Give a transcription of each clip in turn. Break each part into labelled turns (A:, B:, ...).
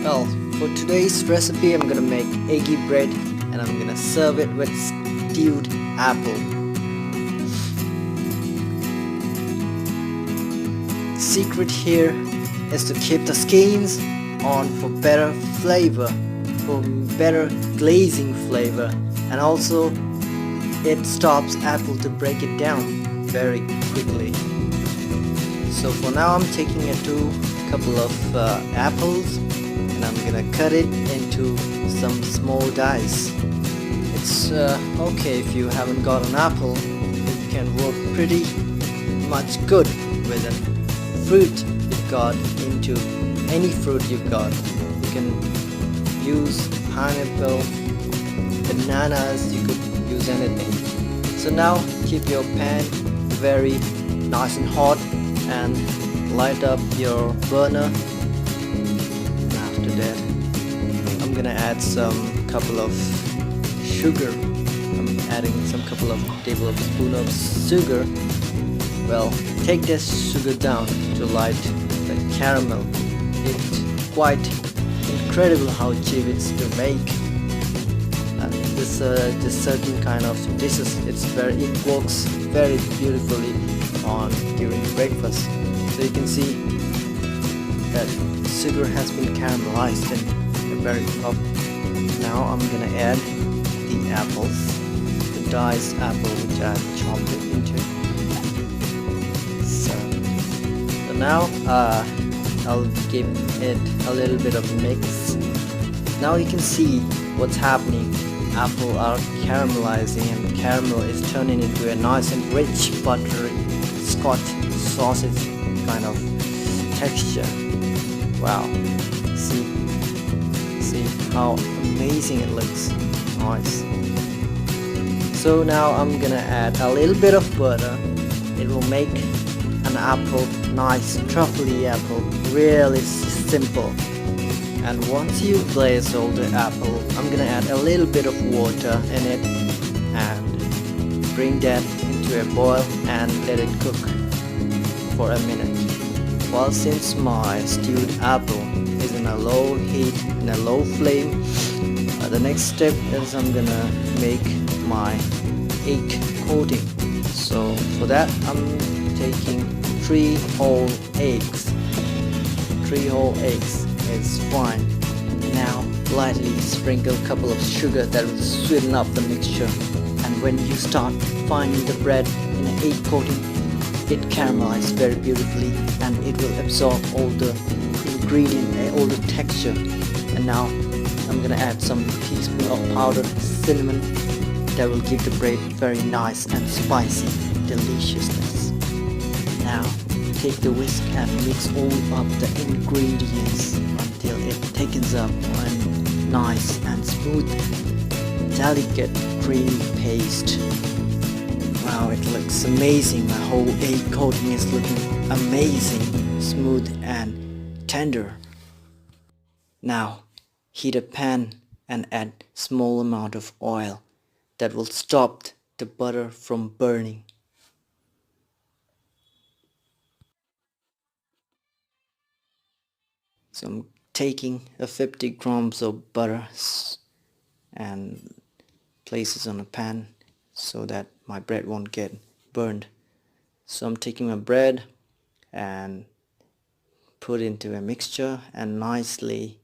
A: Well, for today's recipe I'm gonna make eggy bread and I'm gonna serve it with stewed apple. The secret here is to keep the skins on for better flavor, for better glazing flavor, and also it stops apple to break it down very quickly. So for now I'm taking a couple of apples and I'm gonna cut it into some small dice. It's okay if you haven't got an apple, it can work pretty much good with a fruit you've got, into any fruit you've got. You can use pineapple, bananas, you could use anything. So now keep your pan very nice and hot and light up your burner. After that I'm gonna add some couple of sugar. I'm adding some couple of tablespoon of sugar. Well, take this sugar down to light the caramel. It's quite incredible how cheap it's to make. This certain kind of dishes, it works very beautifully on during breakfast. So you can see that sugar has been caramelized and very top. Now I'm gonna add the apples, the diced apple which I chopped it into. So now I'll give it a little bit of mix. Now you can see what's happening. Apple are caramelizing and caramel is turning into a nice and rich buttery Scotch sausage kind of texture. Wow, see how amazing it looks. Nice. So now I'm gonna add a little bit of butter. It will make an apple nice truffly apple, really simple. And once you glaze all the apple, I'm gonna add a little bit of water in it and bring that into a boil and let it cook for a minute. Well, since my stewed apple is in a low heat, in a low flame, the next step is I'm gonna make my egg coating. So for that I'm taking 3 whole eggs. 3 whole eggs is fine. Now lightly sprinkle a couple of sugar that will sweeten up the mixture, and when you start finding the bread in an egg coating, it caramelizes very beautifully and it will absorb all the ingredient, all the texture. And now I'm gonna add some teaspoon of powdered cinnamon that will give the bread very nice and spicy deliciousness. Now take the whisk and mix all up the ingredients until it thickens up and nice and smooth, delicate creamy paste. Wow, it looks amazing. My whole egg coating is looking amazing, smooth and tender. Now heat a pan and add small amount of oil that will stop the butter from burning. So I'm taking a 50 grams of butter and place it on a pan so that my bread won't get burned. So I'm taking my bread and put into a mixture and nicely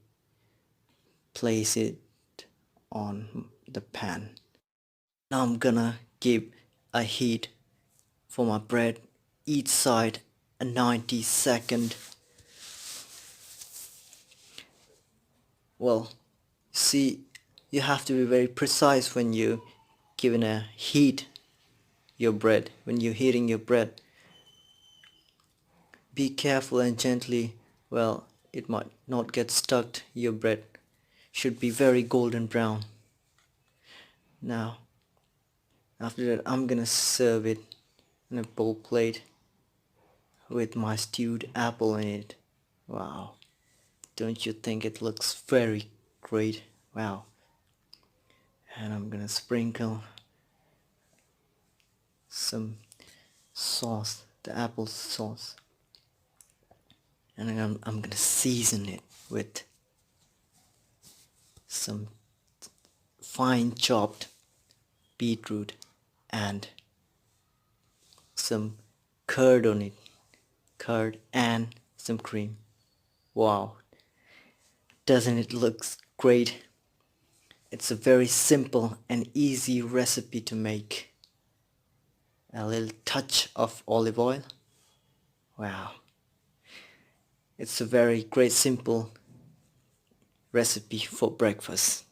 A: place it on the pan. Now I'm gonna give a heat for my bread each side a 90-second. Well, see, you have to be very precise when you giving a heat your bread. When you're heating your bread, be careful and gently. Well, it might not get stuck. Your bread should be very golden brown. Now after that I'm gonna serve it in a bowl plate with my stewed apple in it. Wow, don't you think it looks very great? Wow. And I'm gonna sprinkle some sauce, the apple sauce, and I'm gonna season it with some fine chopped beetroot and some curd on it, curd and some cream. Wow, doesn't it look great? It's a very simple and easy recipe to make. A little touch of olive oil. Wow, it's a very great simple recipe for breakfast.